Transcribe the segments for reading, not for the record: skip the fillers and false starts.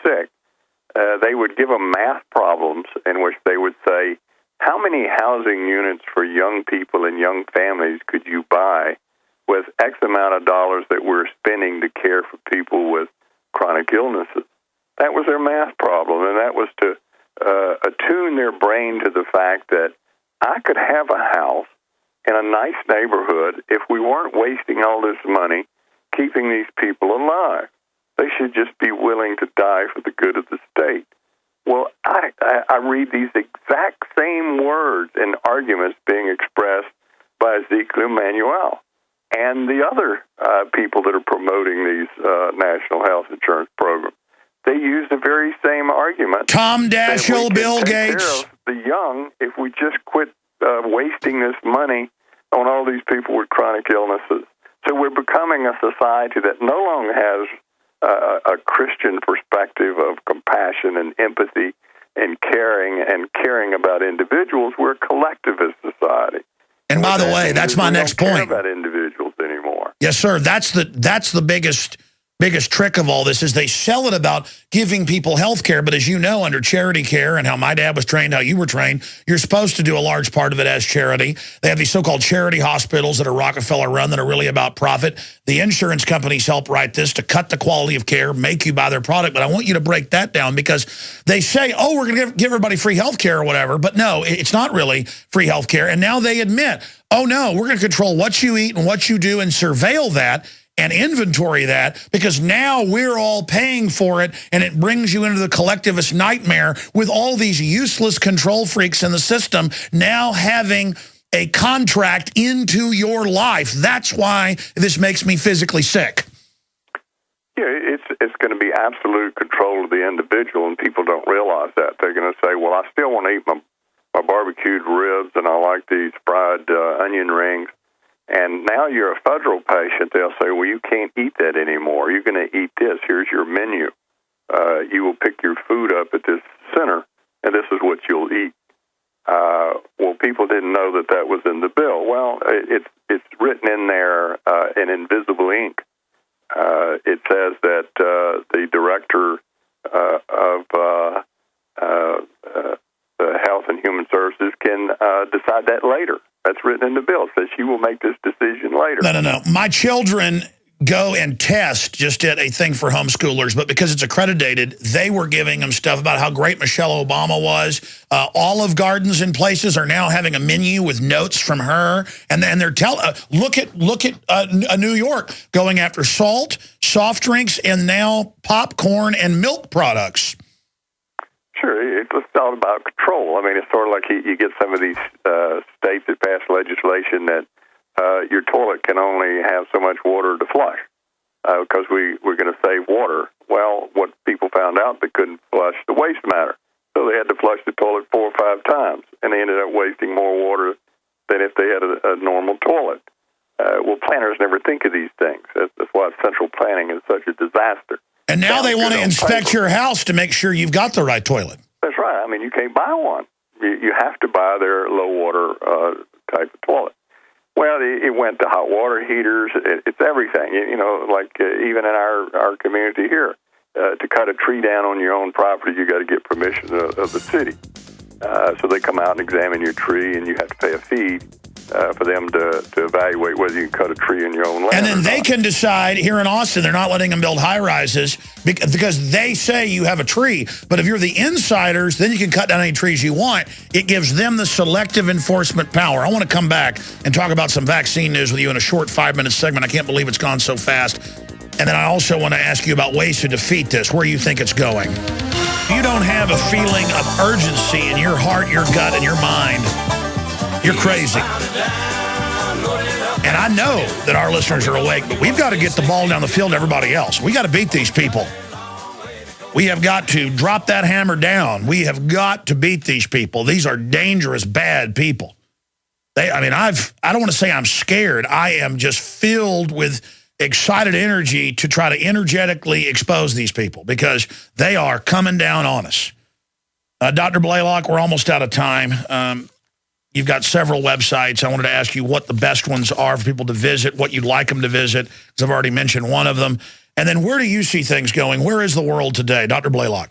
sick, they would give them math problems in which they would say, how many housing units for young people and young families could you buy with X amount of dollars that we're spending to care for people with chronic illnesses? That was their math problem, and that was to attune their brain to the fact that I could have a house in a nice neighborhood if we weren't wasting all this money keeping these people alive. They should just be willing to die for the good of the state. Well, I read these exact same words and arguments being expressed by Ezekiel Emanuel and the other people that are promoting these national health insurance programs. They use the very same argument. Tom Daschle, Bill Gates. The young, if we just quit wasting this money on all these people with chronic illnesses. So we're becoming a society that no longer has a Christian perspective of compassion and empathy and caring about individuals. We're a collectivist society. And by the way, that's my next point. We don't care about individuals anymore. Yes, sir. That's the biggest trick of all this is they sell it about giving people health care. But as you know, under charity care and how my dad was trained, how you were trained, you're supposed to do a large part of it as charity. They have these so-called charity hospitals that are Rockefeller run that are really about profit. The insurance companies help write this to cut the quality of care, make you buy their product. But I want you to break that down because they say, oh, we're going to give everybody free health care or whatever. But no, it's not really free health care. And now they admit, oh, no, we're going to control what you eat and what you do and surveil that and inventory that, because now we're all paying for it, and it brings you into the collectivist nightmare with all these useless control freaks in the system now having a contract into your life. That's why this makes me physically sick. Yeah, it's going to be absolute control of the individual, and people don't realize that. They're going to say, well, I still want to eat my barbecued ribs, and I like these fried onion rings. And now you're a federal patient, they'll say, well, you can't eat that anymore. You're going to eat this. Here's your menu. You will pick your food up at this center, and this is what you'll eat. Well, people didn't know that was in the bill. Well, it's written in there in invisible ink. It says that the director of the Health and Human Services can decide that later. That's written in the bill. It says she will make this decision later. No. My children go and test, just did a thing for homeschoolers, but because it's accredited, they were giving them stuff about how great Michelle Obama was. Olive Gardens in places are now having a menu with notes from her, and they're look at New York going after salt, soft drinks, and now popcorn and milk products. Sure, it's all about control. I mean, it's sort of like you get some of these states that pass legislation that your toilet can only have so much water to flush because we're going to save water. Well, what people found out, they couldn't flush the waste matter. So they had to flush the toilet 4 or 5 times, and they ended up wasting more water than if they had a normal toilet. Well, planners never think of these things. That's why central planning is such a disaster. And now they want to inspect your house to make sure you've got the right toilet. That's right. I mean, you can't buy one. You have to buy their low-water type of toilet. Well, it went to hot water heaters. It's everything. You know, like even in our community here, to cut a tree down on your own property, you got to get permission of the city. So they come out and examine your tree, and you have to pay a fee for them to evaluate whether you can cut a tree in your own land. And then they can decide, here in Austin, they're not letting them build high-rises because they say you have a tree. But if you're the insiders, then you can cut down any trees you want. It gives them the selective enforcement power. I want to come back and talk about some vaccine news with you in a short 5-minute segment. I can't believe it's gone so fast. And then I also want to ask you about ways to defeat this, where you think it's going. If you don't have a feeling of urgency in your heart, your gut, and your mind, you're crazy. And I know that our listeners are awake, but we've got to get the ball down the field to everybody else. We got to beat these people. We have got to drop that hammer down. We have got to beat these people. These are dangerous, bad people. I don't want to say I'm scared. I am just filled with excited energy to try to energetically expose these people because they are coming down on us. Dr. Blaylock, we're almost out of time. You've got several websites. I wanted to ask you what the best ones are for people to visit, what you'd like them to visit, because I've already mentioned one of them. And then where do you see things going? Where is the world today? Dr. Blaylock.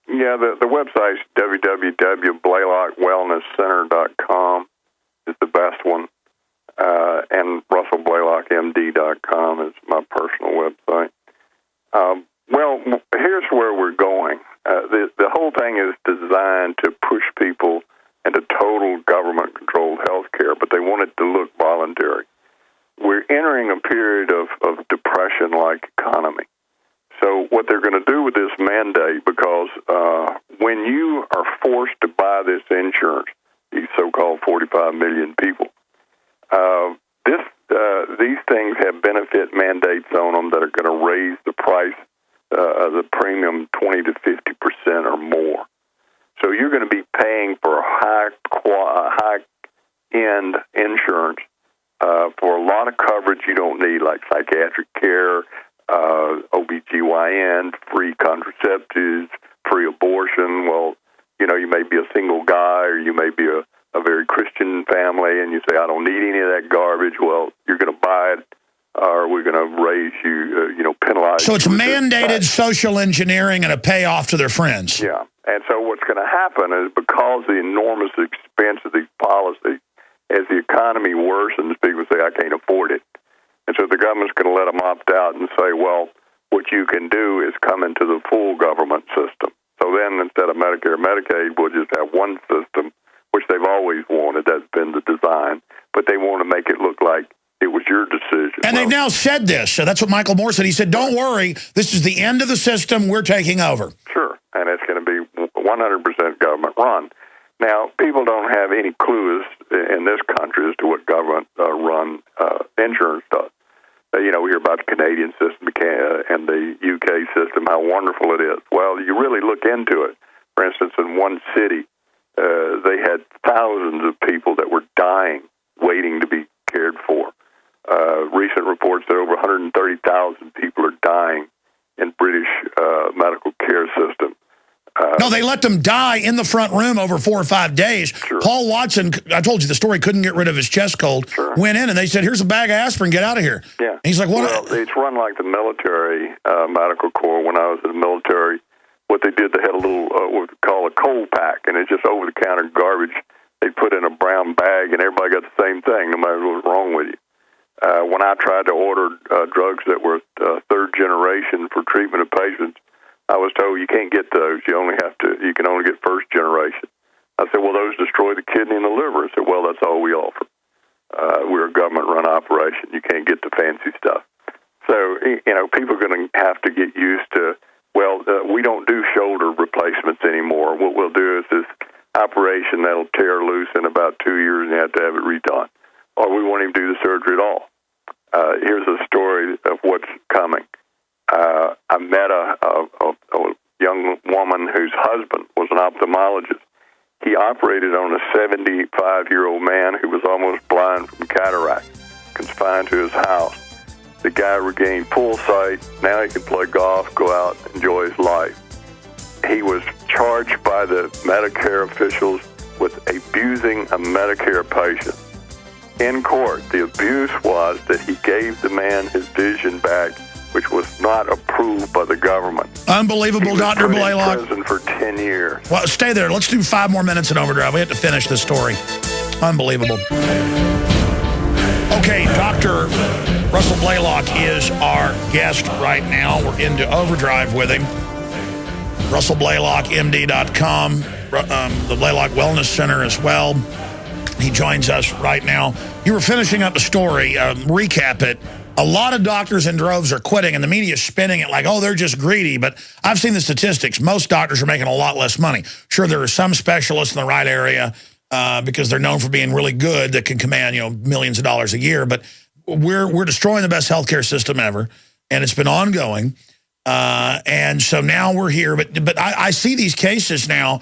Yeah, the website's www.blaylockwellnesscenter.com is the best one. And RussellBlaylockMD.com is my personal website. Well, here's where we're going. The whole thing is designed to push people into total government-controlled health care, but they want it to look voluntary. We're entering a period of depression-like economy. So what they're going to do with this mandate, because when you are forced to buy this insurance, these so-called 45 million people, these things have benefit mandates on them that are going to raise the price of the premium 20 to 50% or more. So you're going to be paying for high-end insurance for a lot of coverage you don't need, like psychiatric care, OBGYN, free contraceptives, free abortion. Well, you may be a single guy, or you may be a very Christian family, and you say, I don't need any of that garbage. Well, you're going to buy it, or we're going to raise you, penalize. So it's mandated social engineering and a payoff to their friends. Yeah. And so what's going to happen is, because of the enormous expense of these policies, as the economy worsens, people say, I can't afford it. And so the government's going to let them opt out and say, well, what you can do is come into the full government system. So then, instead of Medicare and Medicaid, we'll just have one system, which they've always wanted. That's been the design. But they want to make it look like it was your decision. And they've now said this. So that's what Michael Moore said. He said, don't worry, this is the end of the system. We're taking over. Sure. And it's going to be 100% government run. Now, people don't have any clue in this country as to what government-run insurance does. We hear about the Canadian system and the UK system, how wonderful it is. Well, you really look into it. For instance, in one city, they had thousands of people that were dying, waiting to be cared for. Recent reports that over 130,000 people are dying in British medical care system. No, they let them die in the front room over 4 or 5 days. Sure. Paul Watson, I told you the story, couldn't get rid of his chest cold, sure. Went in and they said, here's a bag of aspirin, get out of here. Yeah. And he's like, what? Well, it's run like the military medical corps. When I was in the military, what they did, they had a little, what we call a cold pack, and it's just over-the-counter garbage they put in a brown bag, and everybody got the same thing, no matter what was wrong with you. When I tried to order drugs that were third generation for treatment of patients, I was told you can't get those. You can only get first generation. I said, well, those destroy the kidney and the liver. I said, well, that's all we offer. We're a government-run operation. You can't get the fancy stuff. So, people are going to have to get used to, we don't do shoulder replacements anymore. What we'll do is this operation that'll tear loose in about 2 years, and you have to have it redone. Or we won't even do the surgery at all. Here's a story of what's coming. I met a young woman whose husband was an ophthalmologist. He operated on a 75-year-old man who was almost blind from cataract, confined to his house. The guy regained full sight. Now he can play golf, go out, enjoy his life. He was charged by the Medicare officials with abusing a Medicare patient. In court, the abuse was that he gave the man his vision back, which was not approved by the government. Unbelievable, Dr. Blaylock. He was in prison for 10 years. Well, stay there. Let's do 5 more minutes in overdrive. We have to finish this story. Unbelievable. Okay, Dr. Russell Blaylock is our guest right now. We're into overdrive with him. RussellBlaylockMD.com, the Blaylock Wellness Center as well. He joins us right now. You were finishing up the story. Recap it. A lot of doctors in droves are quitting, and the media is spinning it like, oh, they're just greedy. But I've seen the statistics. Most doctors are making a lot less money. Sure, there are some specialists in the right area because they're known for being really good that can command, millions of dollars a year. But we're destroying the best healthcare system ever, and it's been ongoing. And so now we're here. But I see these cases now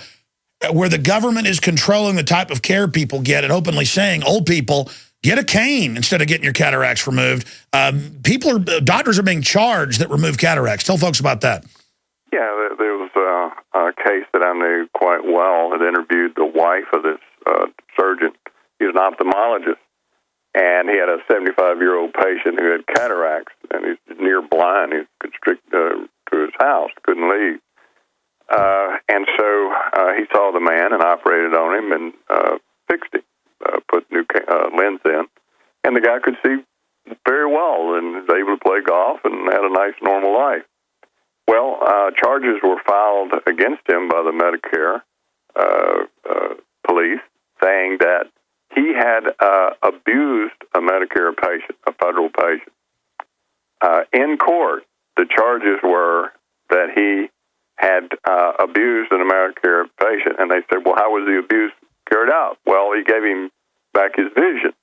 where the government is controlling the type of care people get and openly saying, old people, get a cane instead of getting your cataracts removed. Doctors are being charged that remove cataracts. Tell folks about that. Yeah, there was a case that I knew quite well. I'd interviewed the wife of this surgeon. He was an ophthalmologist. And he had a 75-year-old patient who had cataracts, and he's near blind. He's constricted to his house, couldn't leave. And so he saw the man and operated on him and fixed him, put new lens in. And the guy could see very well and was able to play golf and had a nice, normal life. Well, charges were filed against him by the Medicare police, saying that he had abused a Medicare patient, a federal patient. In court, the charges were that he had abused an Medicare patient, and they said, well, how was the abuse carried out? Well, he gave him back his vision,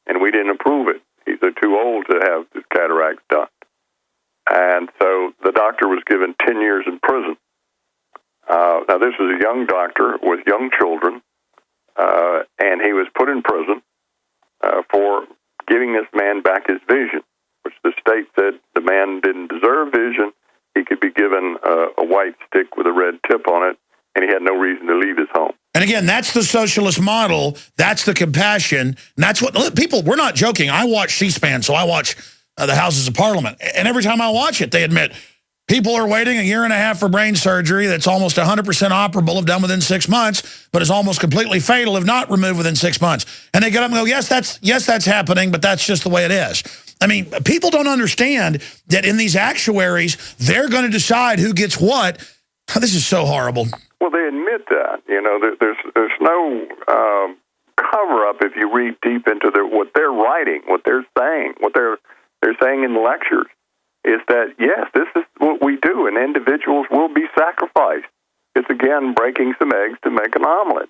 and we didn't approve it. He's too old to have his cataracts done. And so the doctor was given 10 years in prison. Now, this was a young doctor with young children, and he was put in prison for giving this man back his vision, which the state said the man didn't deserve vision. He could be given a white stick with a red tip on it, and he had no reason to leave his home. And again, that's the socialist model. That's the compassion. And that's what people, we're not joking. I watch C-SPAN, so I watch the Houses of Parliament. And every time I watch it, they admit people are waiting a year and a half for brain surgery that's almost 100% operable if done within 6 months, but is almost completely fatal if not removed within 6 months. And they get up and go, yes, that's happening, but that's just the way it is. I mean, people don't understand that in these actuaries, they're going to decide who gets what. This is so horrible. Well, they admit that. You know, there's no cover-up if you read deep into what they're writing, what they're saying, what they're saying in the lectures, is that, yes, this is what we do, and individuals will be sacrificed. It's, again, breaking some eggs to make an omelet.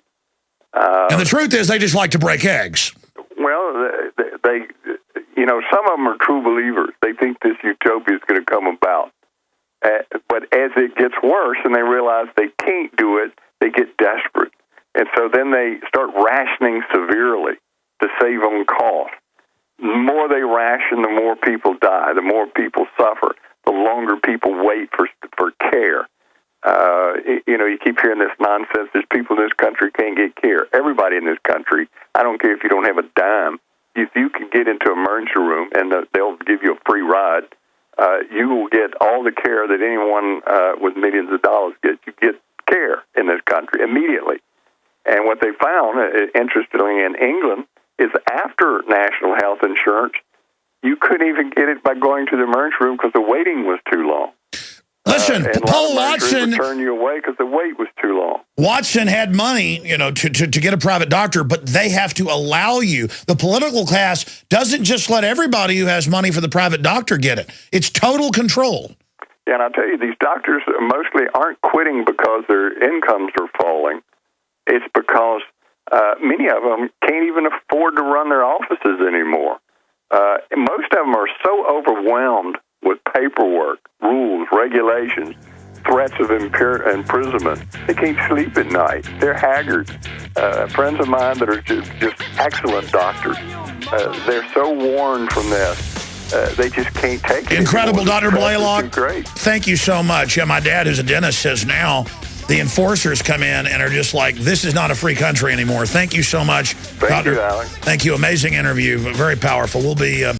And the truth is they just like to break eggs. Well, they you know, some of them are true believers. They think this utopia is going to come about. But as it gets worse and they realize they can't do it, they get desperate. And so then they start rationing severely to save on cost. The more they ration, the more people die, the more people suffer, the longer people wait for care. You know, you keep hearing this nonsense. There's people in this country can't get care. Everybody in this country, I don't care if you don't have a dime, if you can get into an emergency room and they'll give you a free ride, you will get all the care that anyone with millions of dollars gets. You get care in this country immediately. And what they found, interestingly, in England, is after national health insurance, you couldn't even get it by going to the emergency room because the waiting was too long. Listen, Paul Watson would turn you away because the wait was too long. Watson had money, you know, to get a private doctor, but they have to allow you. The political class doesn't just let everybody who has money for the private doctor get it. It's total control. Yeah, and I'll tell you, these doctors mostly aren't quitting because their incomes are falling. It's because many of them can't even afford to run their offices anymore. Most of them are so overwhelmed with paperwork, rules, regulations, threats of imprisonment. They can't sleep at night. They're haggard. Friends of mine that are just excellent doctors, they're so worn from this. They just can't take it. Incredible, anymore. Dr. Blaylock. Great. Thank you so much. Yeah, my dad, who's a dentist, says now the enforcers come in and are just like, this is not a free country anymore. Thank you so much, Thank you, Alex. Thank you. Amazing interview. Very powerful. We'll be...